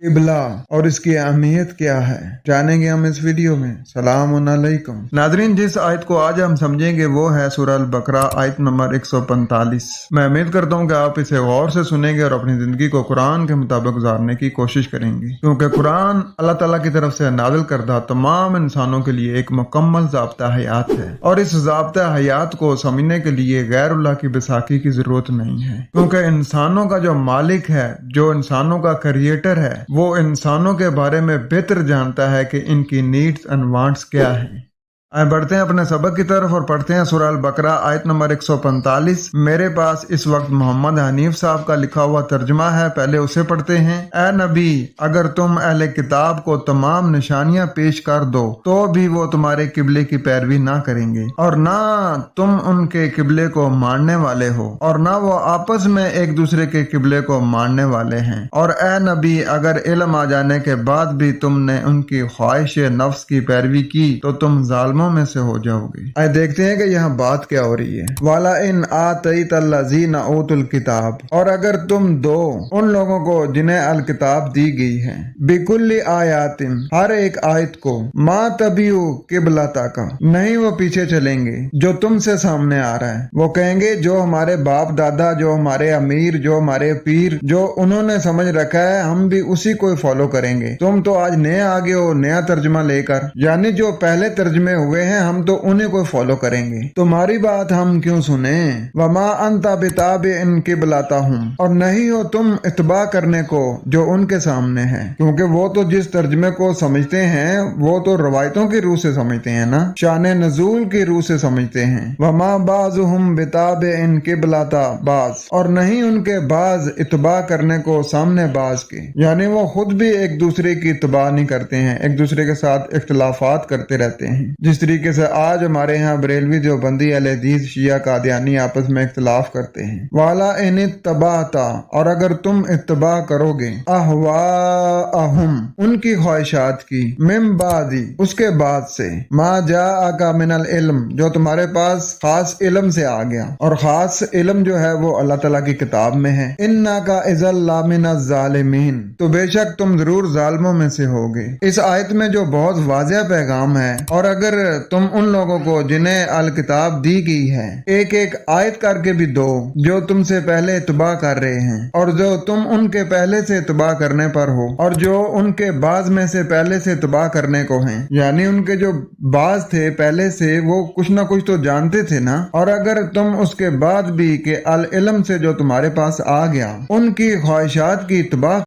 क़िबला और इसकी अहमियत क्या है, जानेंगे हम इस वीडियो में। सलाम अलैकुम नाज़रीन, जिस आयत को आज हम समझेंगे वो है सूरह अल बकरा आयत नंबर 145। मैं उम्मीद करता हूँ कि आप इसे गौर से सुनेंगे और अपनी जिंदगी को कुरान के मुताबिक गुजारने की कोशिश करेंगे, क्योंकि कुरान अल्लाह ताला की तरफ से नाज़िल करदा तमाम इंसानों के लिए एक मुकम्मल ज़ाब्ता हयात है, और इस ज़ाब्ता हयात को समझने के लिए गैरुल्लाह की बैसाखी की जरूरत नहीं है, क्योंकि इंसानों का जो मालिक है, जो इंसानों का क्रिएटर है, वो इंसानों के बारे में बेहतर जानता है कि इनकी नीड्स एंड वांट्स क्या हैं। आए बढ़ते हैं अपने सबक की तरफ और पढ़ते हैं सूरह अल बकरा आयत नंबर 145। मेरे पास इस वक्त मोहम्मद हनीफ साहब का लिखा हुआ तर्जुमा है, पहले उसे पढ़ते हैं। ए नबी, अगर तुम अहले किताब को तमाम निशानियां पेश कर दो तो भी वो तुम्हारे किबले की पैरवी ना करेंगे, और ना तुम उनके किबले को मानने वाले हो, और ना वो आपस में एक दूसरे के किबले को मानने वाले हैं। और ए नबी, अगर इल्म आ जाने के बाद भी तुमने उनकी ख्वाहिश नफ्स की पैरवी की तो तुम जालिमों में से हो जाओगे। आइए देखते हैं कि यहाँ बात क्या हो रही है। वाला इन आतईतल्लज़ीना ऊतुल किताब, और अगर तुम दो उन लोगों को जिन्हें अल किताब दी गई है, बिकुल्ली आयातिन, हर एक आयत को, मा तबियु किबलता का, नहीं वो पीछे चलेंगे जो तुमसे सामने आ रहा है। वो कहेंगे जो हमारे बाप दादा, जो हमारे अमीर, जो हमारे पीर, जो उन्होंने समझ रखा है, हम भी उसी को फॉलो करेंगे। तुम तो आज नए आ गए हो नया तर्जमा लेकर, यानी जो पहले तर्जमे हुए हैं हम तो उन्हीं को फॉलो करेंगे, तुम्हारी बात हम क्यों सुने। वमा अंता बिताब इन किबलाता हूँ, और नहीं हो तुम इत्बा करने को जो उनके सामने है, क्योंकि वो तो जिस तर्जमे को समझते हैं वो तो रवायतों की रूह से समझते हैं ना, शान नजूल की रूह से समझते हैं। वमा बाज़ुहुम बिताब इन किबलाता बाज, और नहीं उनके बाज इत्बा करने को सामने बाज के, यानी वो खुद भी एक दूसरे की इत्बा नहीं करते हैं, एक दूसरे के साथ इख्तिलाफात करते रहते हैं। जिस तरीके से आज हमारे यहाँ बरेलवी देवबंदी अहले हदीस शिया कादियानी आपस में इख्तिलाफ करते हैं। वाला इन इत्तबाता, और अगर तुम इत्तबा करोगे, अहवा अहुम, उनकी ख्वाहिशात की, मिम बादी, उसके बाद से, मा जा आका मिनल इल्म, जो तुम्हारे पास खास इल्म से आ गया, और खास इल्म जो है वो अल्लाह ताला की किताब में है। इन्ना का इज़ल्ला मिनज़ ज़ालिमीन, तो बेशक तुम जरूर जालिमों में से होगे। इस आयत में जो बहुत वाज़ेह पैगाम है, और अगर तुम उन लोगों को जिन्हें अल किताब दी गई है एक एक आयत करके भी दो जो तुमसे पहले इत्बा कर रहे हैं, और जो तुम उनके पहले से इत्बा करने पर हो, और जो उनके बाज में से पहले से इत्बा करने को हैं, यानी उनके जो बाज थे पहले से वो कुछ ना कुछ तो जानते थे ना, और अगर तुम उसके बाद भी के अल इल्म से जो तुम्हारे पास आ गया उनकी ख्वाहिशात की इत्बा